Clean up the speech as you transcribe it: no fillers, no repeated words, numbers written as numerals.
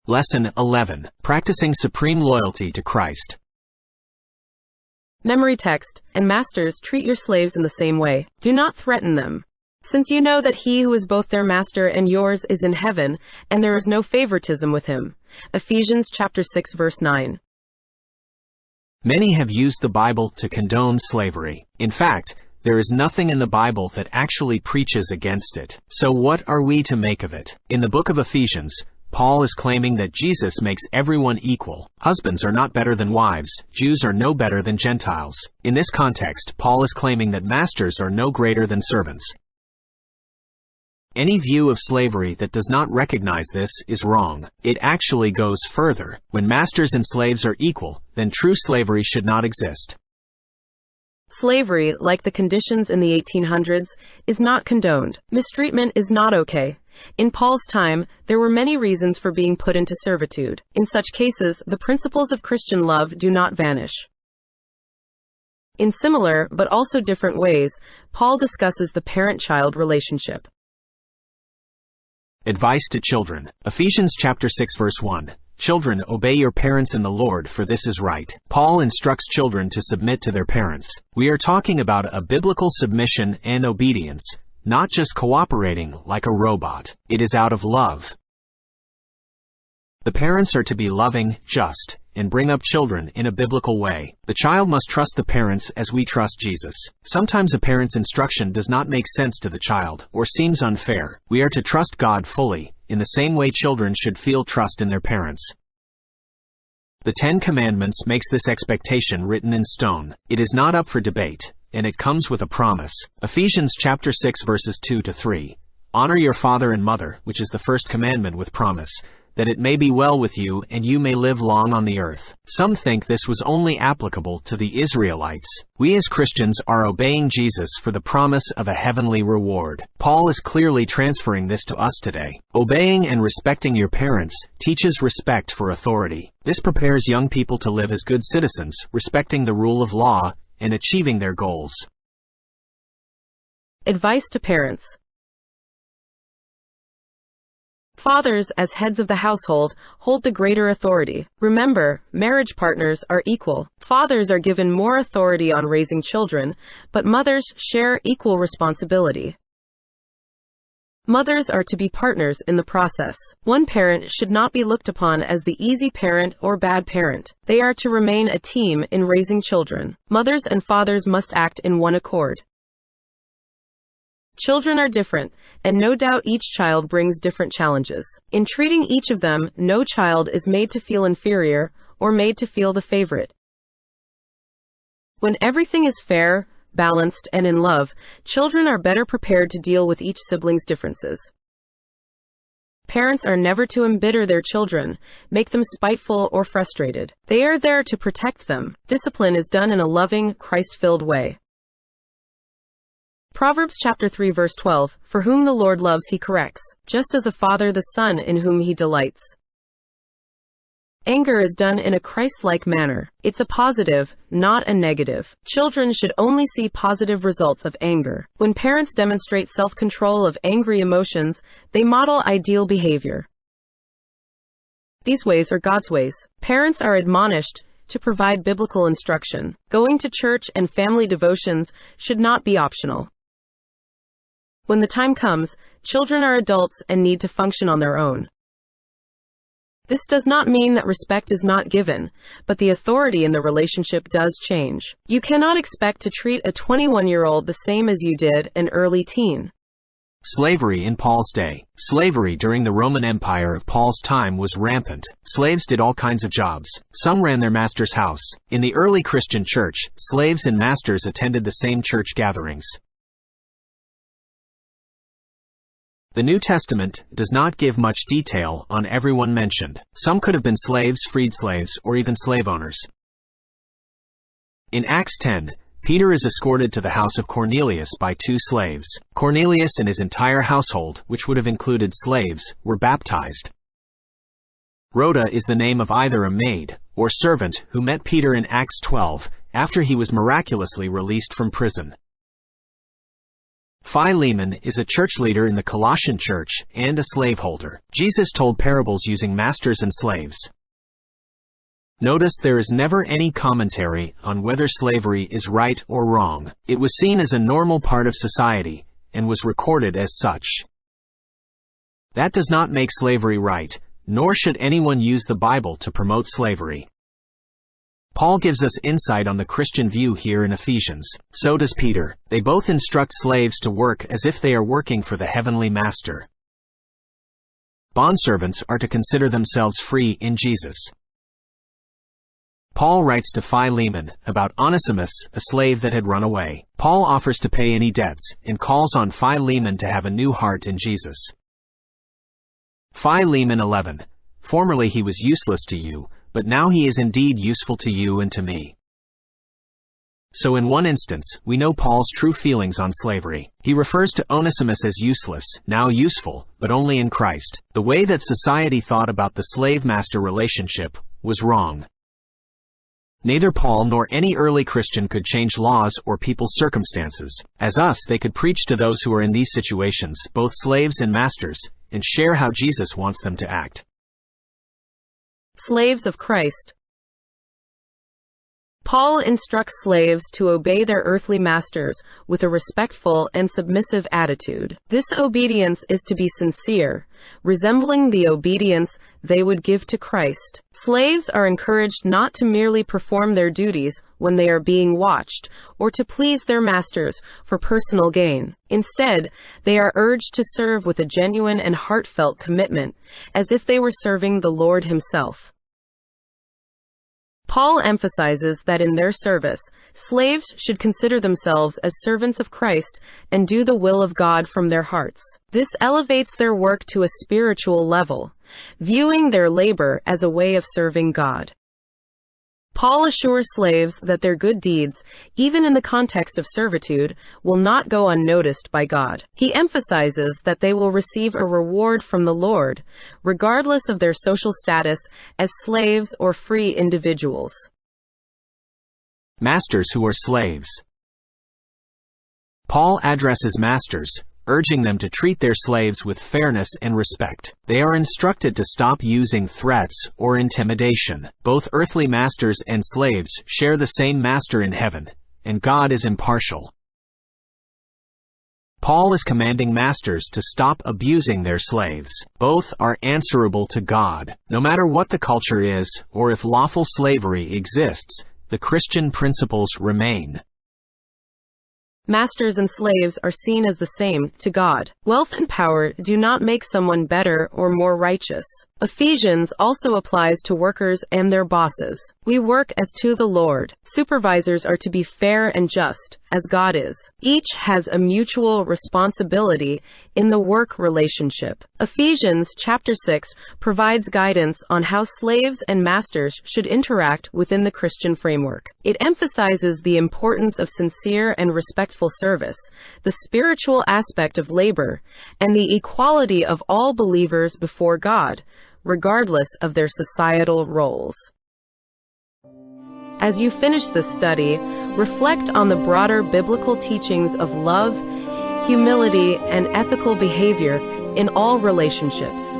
Lesson 11. Practicing supreme loyalty to Christ. Memory text. And masters, treat your slaves in the same way. Do not threaten them. Since you know that he who is both their master and yours is in heaven, and there is no favoritism with him. Ephesians chapter 6 verse 9. Many have used the Bible to condone slavery. In fact, there is nothing in the Bible that actually preaches against it. So what are we to make of it? In the book of Ephesians, Paul is claiming that Jesus makes everyone equal. Husbands are not better than wives. Jews are no better than Gentiles. In this context, Paul is claiming that masters are no greater than servants. Any view of slavery that does not recognize this is wrong. It actually goes further. When masters and slaves are equal, then true slavery should not exist. Slavery, like the conditions in the 1800s, is not condoned. Mistreatment is not okay. In Paul's time, there were many reasons for being put into servitude. In such cases, the principles of Christian love do not vanish. In similar, but also different ways, Paul discusses the parent-child relationship. Advice to children. Ephesians chapter 6 verse 1. Children, obey your parents in the Lord, for this is right. Paul instructs children to submit to their parents. We are talking about a biblical submission and obedience, not just cooperating like a robot. It is out of love. The parents are to be loving, just, and bring up children in a biblical way. The child must trust the parents as we trust Jesus. Sometimes a parent's instruction does not make sense to the child, or seems unfair. We are to trust God fully, in the same way children should feel trust in their parents. The Ten Commandments makes this expectation written in stone. It is not up for debate, and it comes with a promise. Ephesians chapter 6 verses 2 to 3. Honor your father and mother, which is the first commandment with promise, that it may be well with you and you may live long on the earth. Some think this was only applicable to the Israelites. We as Christians are obeying Jesus for the promise of a heavenly reward. Paul is clearly transferring this to us today. Obeying and respecting your parents teaches respect for authority. This prepares young people to live as good citizens, respecting the rule of law and achieving their goals. Advice to parents. Fathers, as heads of the household, hold the greater authority. Remember, marriage partners are equal. Fathers are given more authority on raising children, but mothers share equal responsibility. Mothers are to be partners in the process. One parent should not be looked upon as the easy parent or bad parent. They are to remain a team in raising children. Mothers and fathers must act in one accord. Children are different, and no doubt each child brings different challenges. In treating each of them, no child is made to feel inferior or made to feel the favorite. When everything is fair, balanced, and in love, children are better prepared to deal with each sibling's differences. Parents are never to embitter their children, make them spiteful or frustrated. They are there to protect them. Discipline is done in a loving, Christ-filled way. Proverbs chapter 3 verse 12, For whom the Lord loves he corrects, just as a father the son in whom he delights. Anger is done in a Christ-like manner. It's a positive, not a negative. Children should only see positive results of anger. When parents demonstrate self-control of angry emotions, they model ideal behavior. These ways are God's ways. Parents are admonished to provide biblical instruction. Going to church and family devotions should not be optional. When the time comes, children are adults and need to function on their own. This does not mean that respect is not given, but the authority in the relationship does change. You cannot expect to treat a 21-year-old the same as you did an early teen. Slavery in Paul's day. Slavery during the Roman Empire of Paul's time was rampant. Slaves did all kinds of jobs. Some ran their master's house. In the early Christian church, slaves and masters attended the same church gatherings. The New Testament does not give much detail on everyone mentioned. Some could have been slaves, freed slaves, or even slave owners. In Acts 10, Peter is escorted to the house of Cornelius by two slaves. Cornelius and his entire household, which would have included slaves, were baptized. Rhoda is the name of either a maid or servant who met Peter in Acts 12 after he was miraculously released from prison. Philemon is a church leader in the Colossian church and a slaveholder. Jesus told parables using masters and slaves. Notice there is never any commentary on whether slavery is right or wrong. It was seen as a normal part of society and was recorded as such. That does not make slavery right, nor should anyone use the Bible to promote slavery. Paul gives us insight on the Christian view here in Ephesians. So does Peter. They both instruct slaves to work as if they are working for the heavenly master. Bondservants are to consider themselves free in Jesus. Paul writes to Philemon about Onesimus, a slave that had run away. Paul offers to pay any debts and calls on Philemon to have a new heart in Jesus. Philemon 11. Formerly he was useless to you, but now he is indeed useful to you and to me. So in one instance, we know Paul's true feelings on slavery. He refers to Onesimus as useless, now useful, but only in Christ. The way that society thought about the slave-master relationship was wrong. Neither Paul nor any early Christian could change laws or people's circumstances. As us, they could preach to those who are in these situations, both slaves and masters, and share how Jesus wants them to act. Slaves of Christ. Paul instructs slaves to obey their earthly masters with a respectful and submissive attitude. This obedience is to be sincere, resembling the obedience they would give to Christ. Slaves are encouraged not to merely perform their duties when they are being watched, or to please their masters for personal gain. Instead, they are urged to serve with a genuine and heartfelt commitment, as if they were serving the Lord Himself. Paul emphasizes that in their service, slaves should consider themselves as servants of Christ and do the will of God from their hearts. This elevates their work to a spiritual level, viewing their labor as a way of serving God. Paul assures slaves that their good deeds, even in the context of servitude, will not go unnoticed by God. He emphasizes that they will receive a reward from the Lord, regardless of their social status as slaves or free individuals. Masters who are slaves. Paul addresses masters, urging them to treat their slaves with fairness and respect. They are instructed to stop using threats or intimidation. Both earthly masters and slaves share the same master in heaven, and God is impartial. Paul is commanding masters to stop abusing their slaves. Both are answerable to God. No matter what the culture is, or if lawful slavery exists, the Christian principles remain. Masters and slaves are seen as the same to God. Wealth and power do not make someone better or more righteous. Ephesians also applies to workers and their bosses. We work as to the Lord. Supervisors are to be fair and just, as God is. Each has a mutual responsibility in the work relationship. Ephesians chapter 6 provides guidance on how slaves and masters should interact within the Christian framework. It emphasizes the importance of sincere and respectful service, the spiritual aspect of labor, and the equality of all believers before God, regardless of their societal roles. As you finish this study, reflect on the broader biblical teachings of love, humility, and ethical behavior in all relationships.